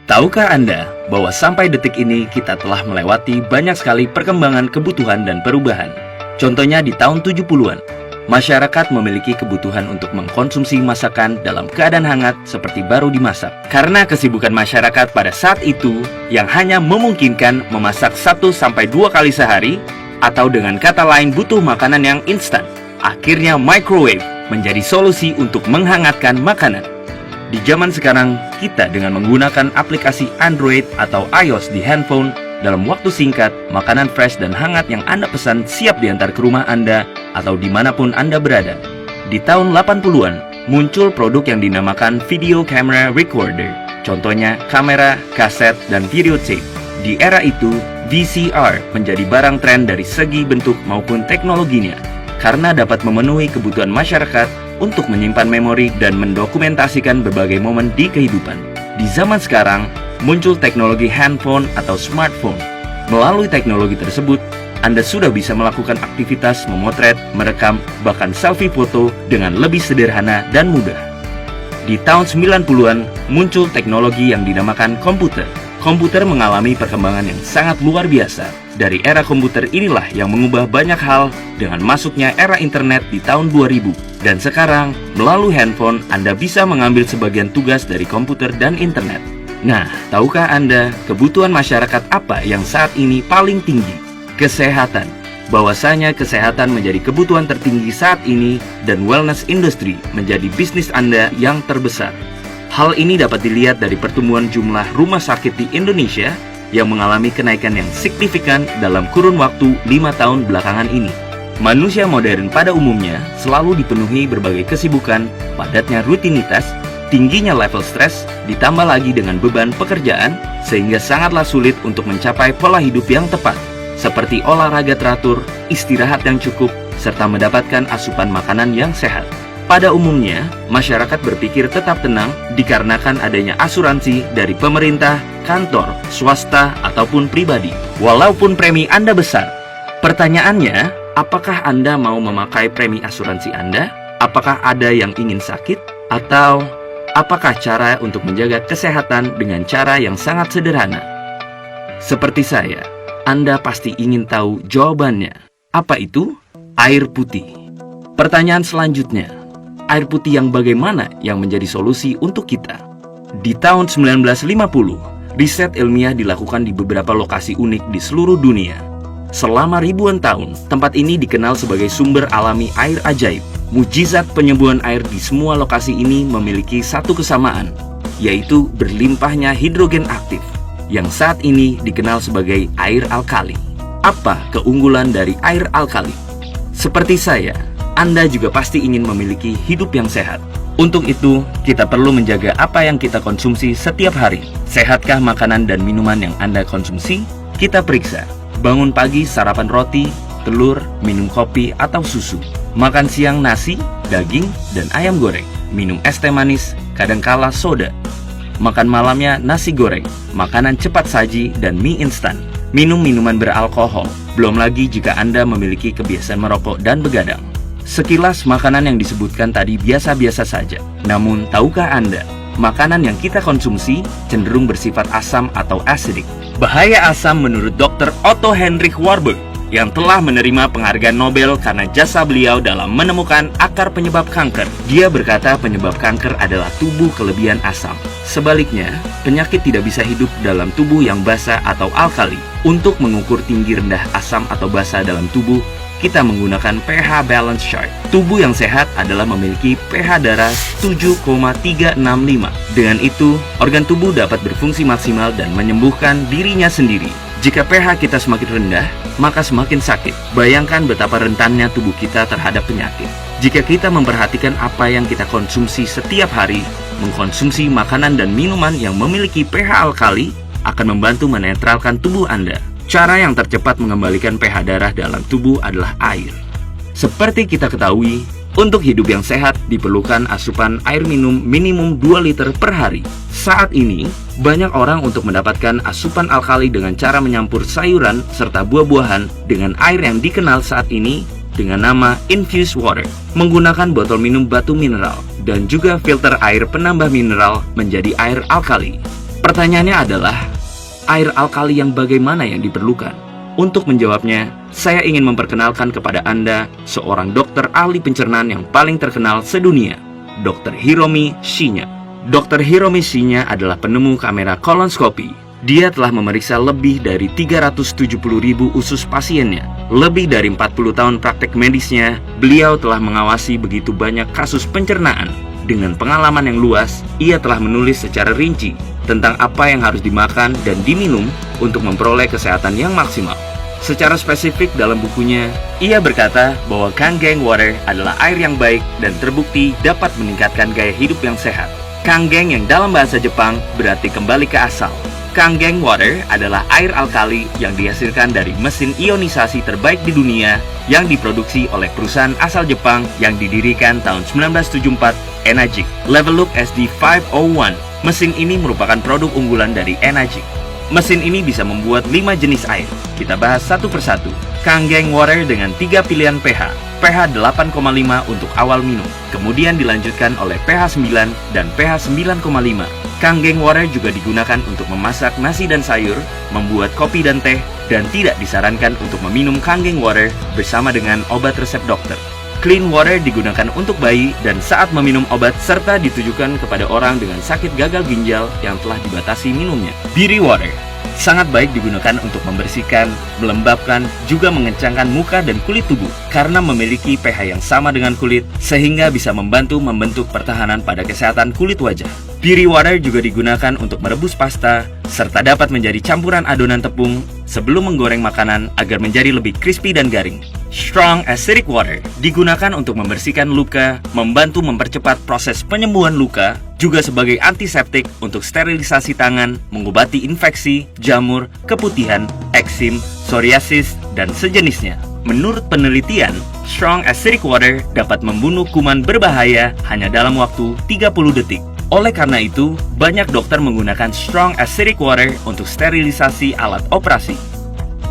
Tahukah Anda bahwa sampai detik ini kita telah melewati banyak sekali perkembangan kebutuhan dan perubahan? Contohnya di tahun 70-an, masyarakat memiliki kebutuhan untuk mengkonsumsi masakan dalam keadaan hangat seperti baru dimasak. Karena kesibukan masyarakat pada saat itu yang hanya memungkinkan memasak 1-2 kali sehari, atau dengan kata lain butuh makanan yang instan. Akhirnya microwave menjadi solusi untuk menghangatkan makanan. Di zaman sekarang, kita dengan menggunakan aplikasi Android atau iOS di handphone, dalam waktu singkat, makanan fresh dan hangat yang Anda pesan siap diantar ke rumah Anda atau dimanapun Anda berada. Di tahun 80-an, muncul produk yang dinamakan Video Camera Recorder. Contohnya, kamera, kaset, dan videotape. Di era itu, VCR menjadi barang tren dari segi bentuk maupun teknologinya, karena dapat memenuhi kebutuhan masyarakat untuk menyimpan memori dan mendokumentasikan berbagai momen di kehidupan. Di zaman sekarang, muncul teknologi handphone atau smartphone. Melalui teknologi tersebut, Anda sudah bisa melakukan aktivitas memotret, merekam, bahkan selfie foto dengan lebih sederhana dan mudah. Di tahun 90-an, muncul teknologi yang dinamakan komputer. Komputer mengalami perkembangan yang sangat luar biasa. Dari era komputer inilah yang mengubah banyak hal dengan masuknya era internet di tahun 2000. Dan sekarang, melalui handphone, Anda bisa mengambil sebagian tugas dari komputer dan internet. Nah, tahukah Anda kebutuhan masyarakat apa yang saat ini paling tinggi? Kesehatan. Bahwasanya kesehatan menjadi kebutuhan tertinggi saat ini dan wellness industry menjadi bisnis Anda yang terbesar. Hal ini dapat dilihat dari pertumbuhan jumlah rumah sakit di Indonesia yang mengalami kenaikan yang signifikan dalam kurun waktu 5 tahun belakangan ini. Manusia modern pada umumnya selalu dipenuhi berbagai kesibukan, padatnya rutinitas, tingginya level stres, ditambah lagi dengan beban pekerjaan, sehingga sangatlah sulit untuk mencapai pola hidup yang tepat, seperti olahraga teratur, istirahat yang cukup, serta mendapatkan asupan makanan yang sehat. Pada umumnya, masyarakat berpikir tetap tenang dikarenakan adanya asuransi dari pemerintah, kantor, swasta, ataupun pribadi. Walaupun premi Anda besar, pertanyaannya, apakah Anda mau memakai premi asuransi Anda? Apakah ada yang ingin sakit? Atau apakah cara untuk menjaga kesehatan dengan cara yang sangat sederhana? Seperti saya, Anda pasti ingin tahu jawabannya. Apa itu? Air putih. Pertanyaan selanjutnya, air putih yang bagaimana yang menjadi solusi untuk kita? Di tahun 1950, riset ilmiah dilakukan di beberapa lokasi unik di seluruh dunia. Selama ribuan tahun, tempat ini dikenal sebagai sumber alami air ajaib. Mujizat penyembuhan air di semua lokasi ini memiliki satu kesamaan, yaitu berlimpahnya hidrogen aktif, yang saat ini dikenal sebagai air alkali. Apa keunggulan dari air alkali? Seperti saya, Anda juga pasti ingin memiliki hidup yang sehat. Untuk itu, kita perlu menjaga apa yang kita konsumsi setiap hari. Sehatkah makanan dan minuman yang Anda konsumsi? Kita periksa. Bangun pagi sarapan roti, telur, minum kopi atau susu. Makan siang nasi, daging, dan ayam goreng. Minum es teh manis, kadangkala soda. Makan malamnya nasi goreng, makanan cepat saji, dan mie instan. Minum minuman beralkohol. Belum lagi jika Anda memiliki kebiasaan merokok dan begadang. Sekilas makanan yang disebutkan tadi biasa-biasa saja. Namun, tahukah Anda, makanan yang kita konsumsi cenderung bersifat asam atau acidic. Bahaya asam menurut Dr. Otto Heinrich Warburg yang telah menerima penghargaan Nobel karena jasa beliau dalam menemukan akar penyebab kanker. Dia berkata penyebab kanker adalah tubuh kelebihan asam. Sebaliknya, penyakit tidak bisa hidup dalam tubuh yang basa atau alkali. Untuk mengukur tinggi rendah asam atau basa dalam tubuh, kita menggunakan pH balance chart. Tubuh yang sehat adalah memiliki pH darah 7,365. Dengan itu, organ tubuh dapat berfungsi maksimal dan menyembuhkan dirinya sendiri. Jika pH kita semakin rendah, maka semakin sakit. Bayangkan betapa rentannya tubuh kita terhadap penyakit. Jika kita memperhatikan apa yang kita konsumsi setiap hari, mengkonsumsi makanan dan minuman yang memiliki pH alkali akan membantu menetralkan tubuh Anda. Cara yang tercepat mengembalikan pH darah dalam tubuh adalah air. Seperti kita ketahui, untuk hidup yang sehat diperlukan asupan air minum minimum 2 liter per hari. Saat ini, banyak orang untuk mendapatkan asupan alkali dengan cara menyampur sayuran serta buah-buahan dengan air yang dikenal saat ini dengan nama infused water, menggunakan botol minum batu mineral, dan juga filter air penambah mineral menjadi air alkali. Pertanyaannya adalah, air alkali yang bagaimana yang diperlukan? Untuk menjawabnya, saya ingin memperkenalkan kepada Anda seorang dokter ahli pencernaan yang paling terkenal sedunia, Dr. Hiromi Shinya. Dr. Hiromi Shinya adalah penemu kamera kolonskopi. Dia telah memeriksa lebih dari 370.000 usus pasiennya. Lebih dari 40 tahun praktek medisnya, beliau telah mengawasi begitu banyak kasus pencernaan. Dengan pengalaman yang luas, ia telah menulis secara rinci tentang apa yang harus dimakan dan diminum untuk memperoleh kesehatan yang maksimal. Secara spesifik dalam bukunya, ia berkata bahwa Kangen Water adalah air yang baik dan terbukti dapat meningkatkan gaya hidup yang sehat. Kangen yang dalam bahasa Jepang berarti kembali ke asal. Kangen Water adalah air alkali yang dihasilkan dari mesin ionisasi terbaik di dunia yang diproduksi oleh perusahaan asal Jepang yang didirikan tahun 1974, Enagic. Level Look SD501. Mesin ini merupakan produk unggulan dari Enagic. Mesin ini bisa membuat 5 jenis air. Kita bahas satu persatu. Kangen Water dengan 3 pilihan pH. pH 8,5 untuk awal minum, kemudian dilanjutkan oleh pH 9 dan pH 9,5. Kangen Water juga digunakan untuk memasak nasi dan sayur, membuat kopi dan teh, dan tidak disarankan untuk meminum Kangen Water bersama dengan obat resep dokter. Clean Water digunakan untuk bayi dan saat meminum obat serta ditujukan kepada orang dengan sakit gagal ginjal yang telah dibatasi minumnya. Beauty Water sangat baik digunakan untuk membersihkan, melembabkan, juga mengencangkan muka dan kulit tubuh karena memiliki pH yang sama dengan kulit sehingga bisa membantu membentuk pertahanan pada kesehatan kulit wajah. Beauty Water juga digunakan untuk merebus pasta serta dapat menjadi campuran adonan tepung sebelum menggoreng makanan agar menjadi lebih crispy dan garing. Strong Acidic Water digunakan untuk membersihkan luka, membantu mempercepat proses penyembuhan luka, juga sebagai antiseptik untuk sterilisasi tangan, mengobati infeksi, jamur, keputihan, eksim, psoriasis, dan sejenisnya. Menurut penelitian, Strong Acidic Water dapat membunuh kuman berbahaya hanya dalam waktu 30 detik. Oleh karena itu, banyak dokter menggunakan Strong Acidic Water untuk sterilisasi alat operasi.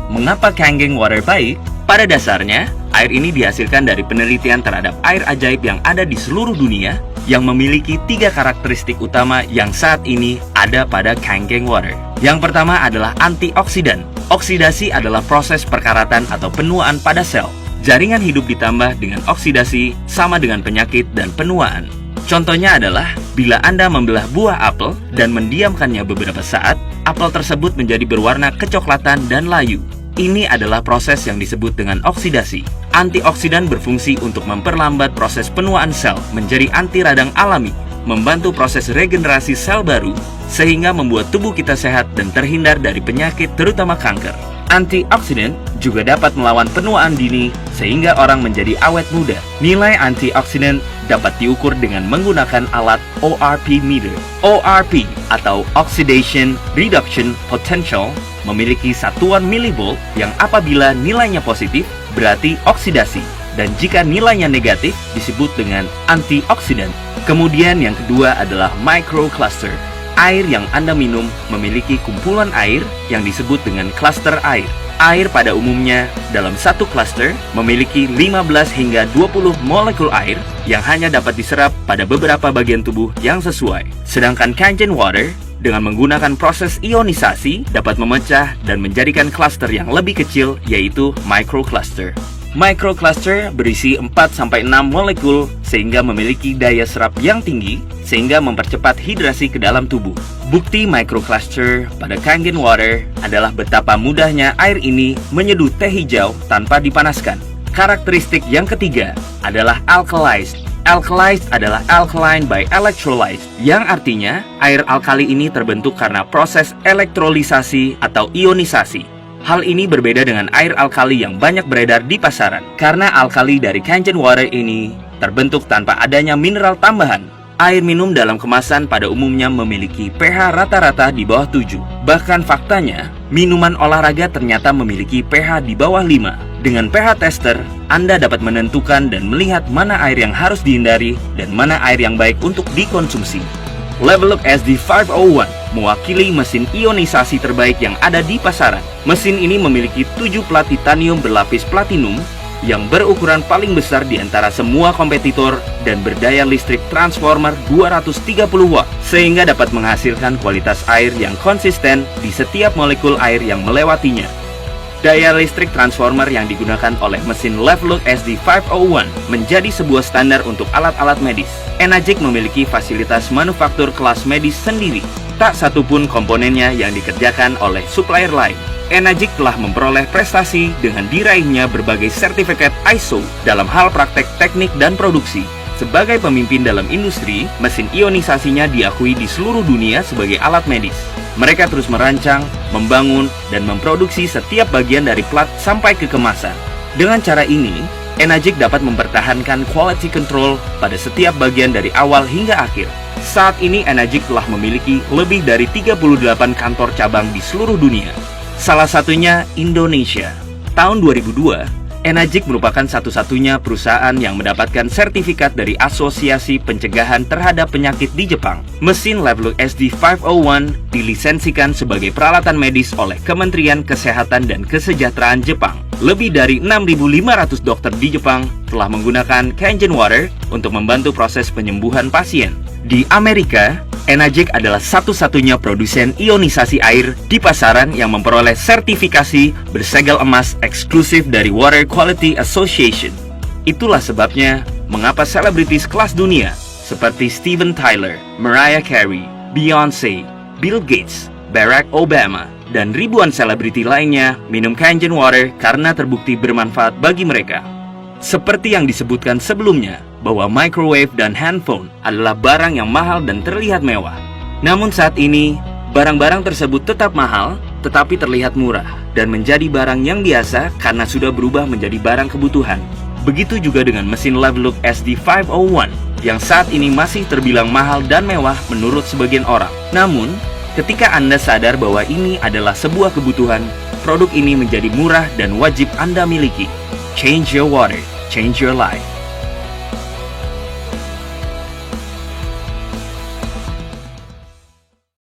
Mengapa Kangen Water baik? Pada dasarnya, air ini dihasilkan dari penelitian terhadap air ajaib yang ada di seluruh dunia yang memiliki 3 karakteristik utama yang saat ini ada pada Kangen Water. Yang pertama adalah antioksidan. Oksidasi adalah proses perkaratan atau penuaan pada sel. Jaringan hidup ditambah dengan oksidasi sama dengan penyakit dan penuaan. Contohnya adalah bila Anda membelah buah apel dan mendiamkannya beberapa saat, apel tersebut menjadi berwarna kecoklatan dan layu. Ini adalah proses yang disebut dengan oksidasi. Antioksidan berfungsi untuk memperlambat proses penuaan sel menjadi anti radang alami, membantu proses regenerasi sel baru, sehingga membuat tubuh kita sehat dan terhindar dari penyakit terutama kanker. Antioksidan juga dapat melawan penuaan dini sehingga orang menjadi awet muda. Nilai antioksidan dapat diukur dengan menggunakan alat ORP meter. ORP atau Oxidation Reduction Potential memiliki satuan milivolt yang apabila nilainya positif berarti oksidasi dan jika nilainya negatif disebut dengan antioksidan. Kemudian yang kedua adalah microcluster. Air yang Anda minum memiliki kumpulan air yang disebut dengan cluster air. Air pada umumnya dalam satu cluster memiliki 15 hingga 20 molekul air yang hanya dapat diserap pada beberapa bagian tubuh yang sesuai. Sedangkan Kangen Water dengan menggunakan proses ionisasi dapat memecah dan menjadikan cluster yang lebih kecil yaitu microcluster. Microcluster berisi 4-6 molekul sehingga memiliki daya serap yang tinggi sehingga mempercepat hidrasi ke dalam tubuh. Bukti microcluster pada Kangen Water adalah betapa mudahnya air ini menyeduh teh hijau tanpa dipanaskan. Karakteristik yang ketiga adalah alkalized. Alkalized adalah alkaline by electrolyte, yang artinya air alkali ini terbentuk karena proses elektrolisasi atau ionisasi. Hal ini berbeda dengan air alkali yang banyak beredar di pasaran, karena alkali dari Kangen Water ini terbentuk tanpa adanya mineral tambahan. Air minum dalam kemasan pada umumnya memiliki pH rata-rata di bawah 7. Bahkan faktanya, minuman olahraga ternyata memiliki pH di bawah 5. Dengan pH tester, Anda dapat menentukan dan melihat mana air yang harus dihindari dan mana air yang baik untuk dikonsumsi. Level Look SD501 mewakili mesin ionisasi terbaik yang ada di pasaran. Mesin ini memiliki 7 plat titanium berlapis platinum yang berukuran paling besar di antara semua kompetitor dan berdaya listrik transformer 230 watt, sehingga dapat menghasilkan kualitas air yang konsisten di setiap molekul air yang melewatinya. Daya listrik transformer yang digunakan oleh mesin Leveluk SD501 menjadi sebuah standar untuk alat-alat medis. Enagic memiliki fasilitas manufaktur kelas medis sendiri. Tak satupun komponennya yang dikerjakan oleh supplier lain. Enagic telah memperoleh prestasi dengan diraihnya berbagai sertifikat ISO dalam hal praktek teknik dan produksi. Sebagai pemimpin dalam industri, mesin ionisasinya diakui di seluruh dunia sebagai alat medis. Mereka terus merancang, membangun, dan memproduksi setiap bagian dari plat sampai ke kemasan. Dengan cara ini, Enagic dapat mempertahankan quality control pada setiap bagian dari awal hingga akhir. Saat ini Enagic telah memiliki lebih dari 38 kantor cabang di seluruh dunia. Salah satunya Indonesia. Tahun 2002, Enagic merupakan satu-satunya perusahaan yang mendapatkan sertifikat dari Asosiasi Pencegahan Terhadap Penyakit di Jepang. Mesin Leveluk SD501 dilisensikan sebagai peralatan medis oleh Kementerian Kesehatan dan Kesejahteraan Jepang. Lebih dari 6.500 dokter di Jepang telah menggunakan Kangen Water untuk membantu proses penyembuhan pasien. Di Amerika, Enagic adalah satu-satunya produsen ionisasi air di pasaran yang memperoleh sertifikasi bersegel emas eksklusif dari Water Quality Association. Itulah sebabnya mengapa selebritis kelas dunia seperti Steven Tyler, Mariah Carey, Beyoncé, Bill Gates, Barack Obama, dan ribuan selebriti lainnya minum Kangen Water karena terbukti bermanfaat bagi mereka. Seperti yang disebutkan sebelumnya, bahwa microwave dan handphone adalah barang yang mahal dan terlihat mewah. Namun saat ini, barang-barang tersebut tetap mahal, tetapi terlihat murah, dan menjadi barang yang biasa karena sudah berubah menjadi barang kebutuhan. Begitu juga dengan mesin Leveluk SD501, yang saat ini masih terbilang mahal dan mewah menurut sebagian orang. Namun, ketika Anda sadar bahwa ini adalah sebuah kebutuhan, produk ini menjadi murah dan wajib Anda miliki. Change your water, change your life.